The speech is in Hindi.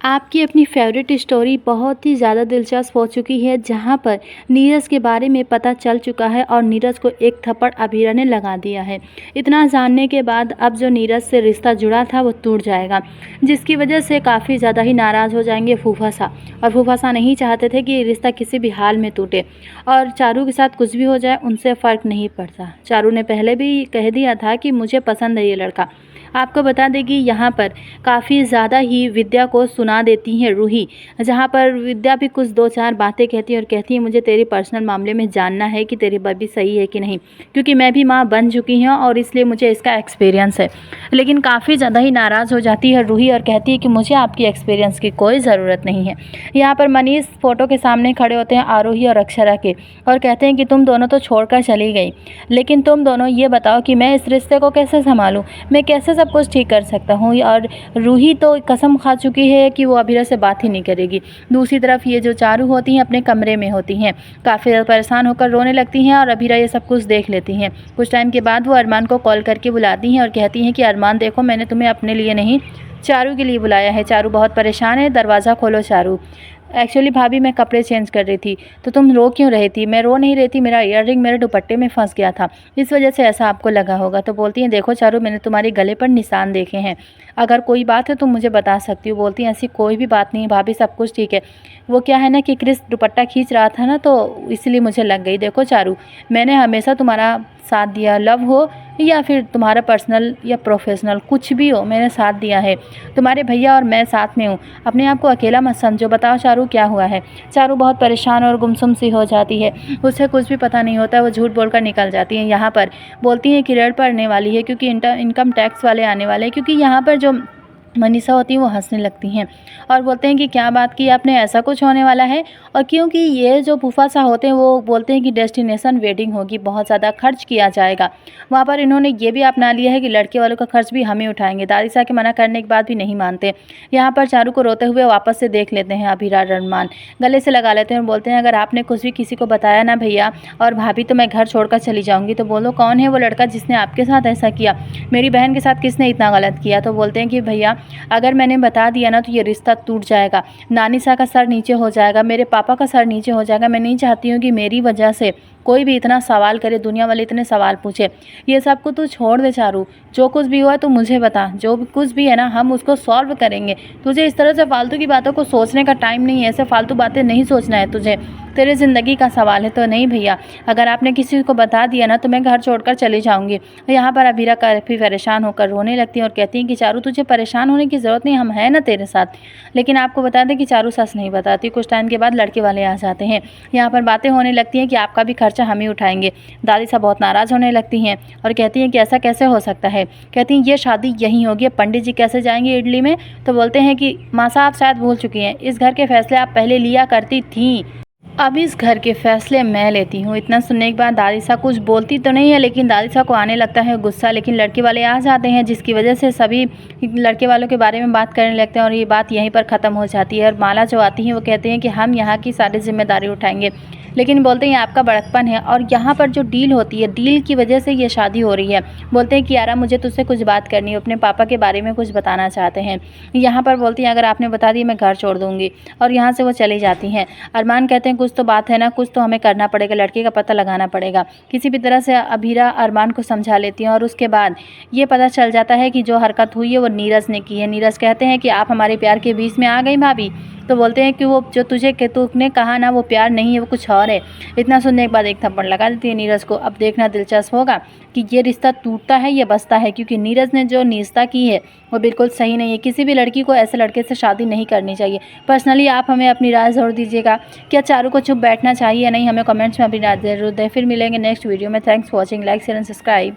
आपकी अपनी फ़ेवरेट स्टोरी बहुत ही ज़्यादा दिलचस्प हो चुकी है, जहाँ पर नीरज के बारे में पता चल चुका है और नीरज को एक थप्पड़ अभीरा ने लगा दिया है। इतना जानने के बाद अब जो नीरज से रिश्ता जुड़ा था वो टूट जाएगा, जिसकी वजह से काफ़ी ज़्यादा ही नाराज़ हो जाएंगे फूफा सा। और फूफा सा नहीं चाहते थे कि ये रिश्ता किसी भी हाल में टूटे, और चारू के साथ कुछ भी हो जाए उनसे फ़र्क नहीं पड़ता। चारू ने पहले भी कह दिया था कि मुझे पसंद है ये लड़का। आपको बता दें कि यहाँ पर काफ़ी ज़्यादा ही विद्या को सुना देती हैं रूही, जहाँ पर विद्या भी कुछ 2-4 बातें कहती है और कहती है मुझे तेरे पर्सनल मामले में जानना है कि तेरी बेबी सही है कि नहीं, क्योंकि मैं भी माँ बन चुकी हूँ और इसलिए मुझे इसका एक्सपीरियंस है। लेकिन काफ़ी ज़्यादा ही नाराज़ हो जाती है रूही और कहती है कि मुझे आपकी एक्सपीरियंस की कोई ज़रूरत नहीं है। यहाँ पर मनीष फ़ोटो के सामने खड़े होते हैं आरोही और अक्षरा के, और कहते हैं कि तुम दोनों तो छोड़कर चली गई, लेकिन तुम दोनों ये बताओ कि मैं इस रिश्ते को कैसे संभालूं, मैं कैसे सब कुछ ठीक कर सकता हूँ। और रूही तो कसम खा चुकी है कि वो अभीरा से बात ही नहीं करेगी। दूसरी तरफ ये जो चारू होती हैं अपने कमरे में होती हैं, काफ़ी ज़्यादा परेशान होकर रोने लगती हैं और अभीरा ये सब कुछ देख लेती हैं। कुछ टाइम के बाद वो अरमान को कॉल करके बुलाती हैं और कहती हैं कि अरमान देखो, मैंने तुम्हें अपने लिए नहीं चारू के लिए बुलाया है। चारू बहुत परेशान है, दरवाज़ा खोलो चारू। एक्चुअली भाभी मैं कपड़े चेंज कर रही थी, तो तुम रो क्यों रही थी? मैं रो नहीं रही थी, मेरा ईयररिंग मेरे दुपट्टे में फंस गया था, इस वजह से ऐसा आपको लगा होगा। तो बोलती हैं देखो चारू, मैंने तुम्हारे गले पर निशान देखे हैं, अगर कोई बात है तुम मुझे बता सकती हो। बोलती हैं ऐसी कोई भी बात नहीं है भाभी, सब कुछ ठीक है। वो क्या है ना कि क्रिस दुपट्टा खींच रहा था ना, तो इसलिए मुझे लग गई। देखो चारू, मैंने हमेशा तुम्हारा साथ दिया, लव हो या फिर तुम्हारा पर्सनल या प्रोफेशनल कुछ भी हो, मैंने साथ दिया है। तुम्हारे भैया और मैं साथ में हूँ, अपने आप को अकेला मत समझो। बताओ चारू क्या हुआ है? चारू बहुत परेशान और गुमसुम सी हो जाती है, उसे कुछ भी पता नहीं होता, वो झूठ बोलकर निकल जाती है। यहाँ पर बोलती हैं कि रेड पड़ने वाली है क्योंकि इनकम टैक्स वाले आने वाले हैं, क्योंकि यहाँ पर जो मनीषा होती हैं वो हंसने लगती हैं और बोलते हैं कि क्या बात की आपने, ऐसा कुछ होने वाला है? और क्योंकि ये जो फूफा सा होते हैं वो बोलते हैं कि डेस्टिनेशन वेडिंग होगी, बहुत ज़्यादा खर्च किया जाएगा वहाँ पर। इन्होंने ये भी अपना लिया है कि लड़के वालों का खर्च भी हमें उठाएंगे। दादी साहब के मना करने के बाद भी नहीं मानते। यहाँ पर चारू को रोते हुए वापस से देख लेते हैं अभीरा, अरमान गले से लगा लेते हैं और बोलते हैं अगर आपने कुछ भी किसी को बताया ना भैया और भाभी, तो मैं घर छोड़कर चली जाऊँगी। तो बोलो कौन है वो लड़का जिसने आपके साथ ऐसा किया? मेरी बहन के साथ किसने इतना गलत किया? तो बोलते हैं कि भैया अगर मैंने बता दिया ना तो ये रिश्ता टूट जाएगा, नानी सा का सर नीचे हो जाएगा, मेरे पापा का सर नीचे हो जाएगा। मैं नहीं चाहती हूँ कि मेरी वजह से कोई भी इतना सवाल करे, दुनिया वाले इतने सवाल पूछे। ये सब को तू छोड़ दे चारू, जो कुछ भी हुआ तो मुझे बता, जो कुछ भी है ना हम उसको सॉल्व करेंगे। तुझे इस तरह से फालतू की बातों को सोचने का टाइम नहीं है, ऐसे फालतू बातें नहीं सोचना है तुझे, तेरे ज़िंदगी का सवाल है। तो नहीं भैया, अगर आपने किसी को बता दिया ना तो मैं घर छोड़कर चली जाऊँगी। यहाँ पर अभीरा काफ़ी परेशान होकर रोने लगती है और कहती हैं कि चारू तुझे परेशान होने की ज़रूरत नहीं, हम हैं ना तेरे साथ। लेकिन आपको बता दें कि चारू सच नहीं बताती। कुछ टाइम के बाद लड़के वाले आ जाते हैं। यहाँ पर बातें होने लगती हैं कि आपका भी खर्चा हम ही उठाएंगे। दादी साहब बहुत नाराज़ होने लगती हैं और कहती हैं कि ऐसा कैसे हो सकता है? कहती हैं ये शादी यहीं होगी, पंडित जी कैसे जाएंगे इडली में? तो बोलते हैं कि माँ साहब शायद भूल चुकी हैं, इस घर के फैसले आप पहले लिया करती थी, अब इस घर के फैसले मैं लेती हूँ। इतना सुनने के बाद दादी साहब कुछ बोलती तो नहीं है, लेकिन दादी साहब को आने लगता है गुस्सा। लेकिन लड़के वाले आ जाते हैं, जिसकी वजह से सभी लड़के वालों के बारे में बात करने लगते हैं और ये बात यहीं पर ख़त्म हो जाती है। और माला जो आती हैं वो कहते हैं कि हम यहाँ की सारी जिम्मेदारी उठाएंगे, लेकिन बोलते हैं आपका बड़कपन है। और यहाँ पर जो डील होती है, डील की वजह से ये शादी हो रही है। बोलते हैं कि यारा मुझे तुझसे कुछ बात करनी है, अपने पापा के बारे में कुछ बताना चाहते हैं। यहाँ पर बोलती हैं अगर आपने बता दी मैं घर छोड़ दूँगी, और यहाँ से वो चली जाती हैं। अरमान कहते हैं कुछ तो बात है ना, कुछ तो हमें करना पड़ेगा, लड़के का पता लगाना पड़ेगा। किसी भी तरह से अभीरा अरमान को समझा लेती हैं और उसके बाद ये पता चल जाता है कि जो हरकत हुई है वो नीरज ने की है। नीरज कहते हैं कि आप हमारे प्यार के बीच में आ गई भाभी। तो बोलते हैं कि वो जो तुमने कहा ना वो प्यार नहीं है, वो कुछ और है। इतना सुनने के बाद एक थप्पड़ लगा देती है नीरज को। अब देखना दिलचस्प होगा कि ये रिश्ता टूटता है या बसता है, क्योंकि नीरज ने जो नीचता की है वो बिल्कुल सही नहीं है। किसी भी लड़की को ऐसे लड़के से शादी नहीं करनी चाहिए। पर्सनली आप हमें अपनी राय ज़रूर दीजिएगा, क्या चारू को चुप बैठना चाहिए या नहीं? हमें कमेंट्स में अपनी राय ज़रूर दें। फिर मिलेंगे नेक्स्ट वीडियो में। Thanks for watching, like share and subscribe.